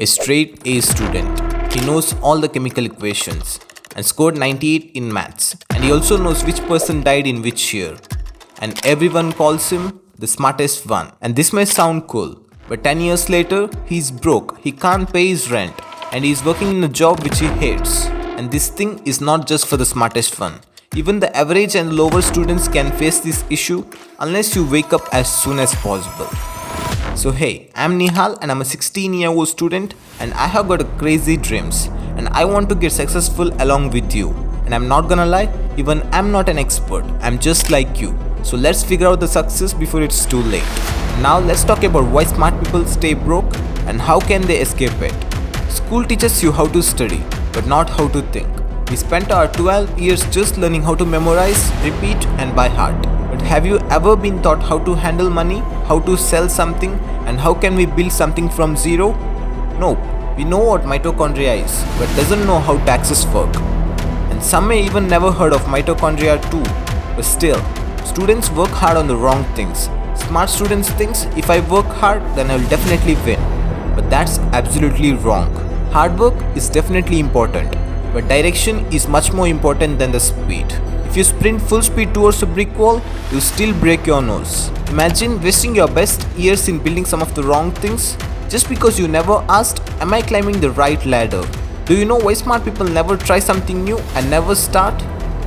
A straight A student. He knows all the chemical equations and scored 98 in maths. And he also knows which person died in which year. And everyone calls him the smartest one. And this may sound cool, but 10 years later, he's broke. He can't pay his rent and he's working in a job which he hates. And this thing is not just for the smartest one. Even the average and lower students can face this issue unless you wake up as soon as possible. So hey, I'm Nihal and I'm a 16-year-old student and I have got a crazy dreams and I want to get successful along with you. And I'm not gonna lie, even I'm not an expert, I'm just like you. So let's figure out the success before it's too late. Now let's talk about why smart people stay broke and how can they escape it. School teaches you how to study, but not how to think. We spent our 12 years just learning how to memorize, repeat and by heart. But have you ever been taught how to handle money, how to sell something and how can we build something from zero? Nope. We know what mitochondria is, but doesn't know how taxes work. And some may even never heard of mitochondria too. But still, students work hard on the wrong things. Smart students think if I work hard then I will definitely win. But that's absolutely wrong. Hard work is definitely important, but direction is much more important than the speed. If you sprint full speed towards a brick wall, you still break your nose. Imagine wasting your best years in building some of the wrong things just because you never asked, am I climbing the right ladder? Do you know why smart people never try something new and never start?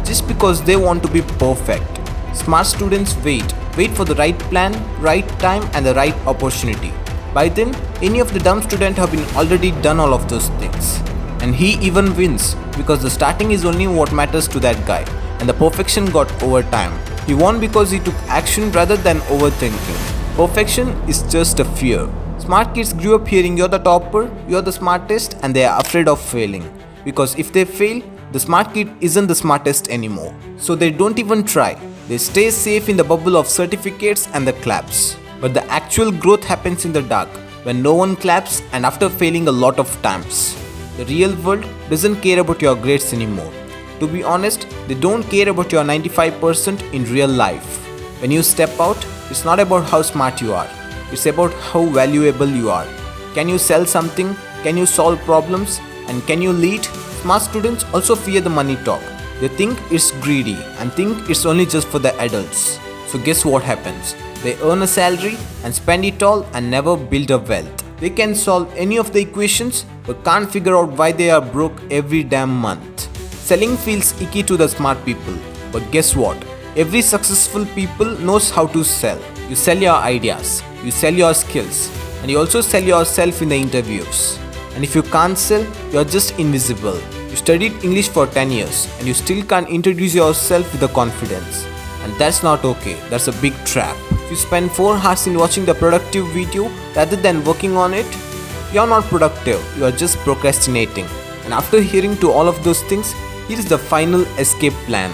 Just because they want to be perfect. Smart students wait for the right plan, right time and the right opportunity. By then, any of the dumb students have been already done all of those things. And he even wins because the starting is only what matters to that guy and the perfection got over time. He won because he took action rather than overthinking. Perfection is just a fear. Smart kids grew up hearing you're the topper, you're the smartest and they are afraid of failing. Because if they fail, the smart kid isn't the smartest anymore. So they don't even try. They stay safe in the bubble of certificates and the claps. But the actual growth happens in the dark when no one claps and after failing a lot of times. The real world doesn't care about your grades anymore. To be honest, they don't care about your 95% in real life. When you step out, it's not about how smart you are. It's about how valuable you are. Can you sell something? Can you solve problems? And can you lead? Smart students also fear the money talk. They think it's greedy and think it's only just for the adults. So guess what happens? They earn a salary and spend it all and never build a wealth. They can solve any of the equations but can't figure out why they are broke every damn month. Selling feels icky to the smart people, but guess what? Every successful people knows how to sell. You sell your ideas, you sell your skills, and you also sell yourself in the interviews. And if you can't sell, you're just invisible. You studied English for 10 years and you still can't introduce yourself with the confidence. And that's not okay, that's a big trap. If you spend 4 hours in watching the productive video rather than working on it, you're not productive, you're just procrastinating. And after hearing to all of those things, here is the final escape plan.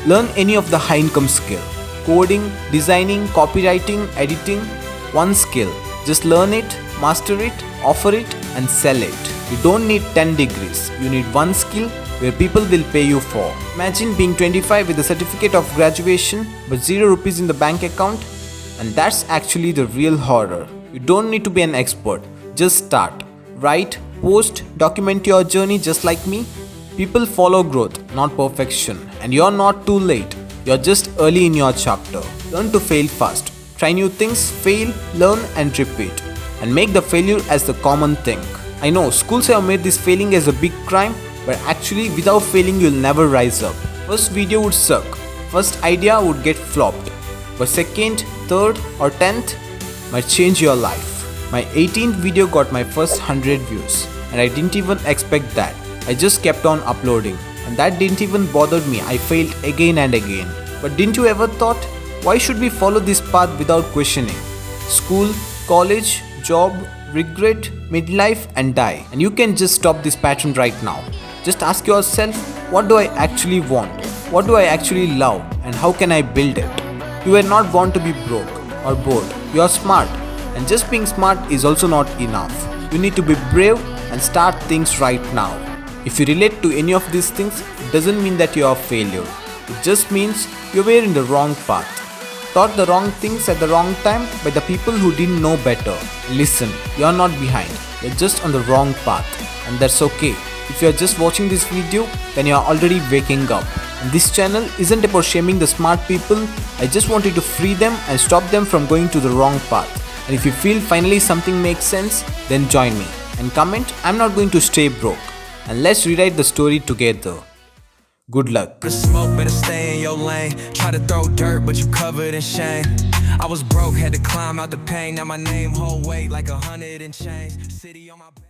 Learn any of the high income skill. Coding, designing, copywriting, editing. One skill. Just learn it, master it, offer it and sell it. You don't need 10 degrees. You need one skill where people will pay you for. Imagine being 25 with a certificate of graduation but 0 rupees in the bank account. And that's actually the real horror. You don't need to be an expert. Just start. Write, post, document your journey just like me. People follow growth, not perfection. And you're not too late. You're just early in your chapter. Learn to fail fast. Try new things, fail, learn and repeat. And make the failure as the common thing. I know schools have made this failing as a big crime, but actually without failing you'll never rise up. First video would suck. First idea would get flopped. But second, third or 10th might change your life. My 18th video got my first 100 views and I didn't even expect that. I just kept on uploading and that didn't even bother me. I failed again and again. But didn't you ever thought, why should we follow this path without questioning? School, college, job, regret, midlife and die. And you can just stop this pattern right now. Just ask yourself, what do I actually want? What do I actually love? And how can I build it? You were not born to be broke or bored. You are smart. And just being smart is also not enough. You need to be brave and start things right now. If you relate to any of these things, it doesn't mean that you are a failure. It just means you were in the wrong path. Taught the wrong things at the wrong time by the people who didn't know better. Listen, you're not behind. you're just on the wrong path, and that's okay. If you're just watching this video, then you're already waking up. And this channel isn't about shaming the smart people. I just wanted to free them and stop them from going to the wrong path. And if you feel finally something makes sense, then join me and comment, "I'm not going to stay broke." And let's rewrite the story together. Good luck. The smoke, better stay in your lane. Try to throw dirt, but you covered in shame. I was broke, had to climb out the pain. Now my name hold weight like 100 and change. City on my back.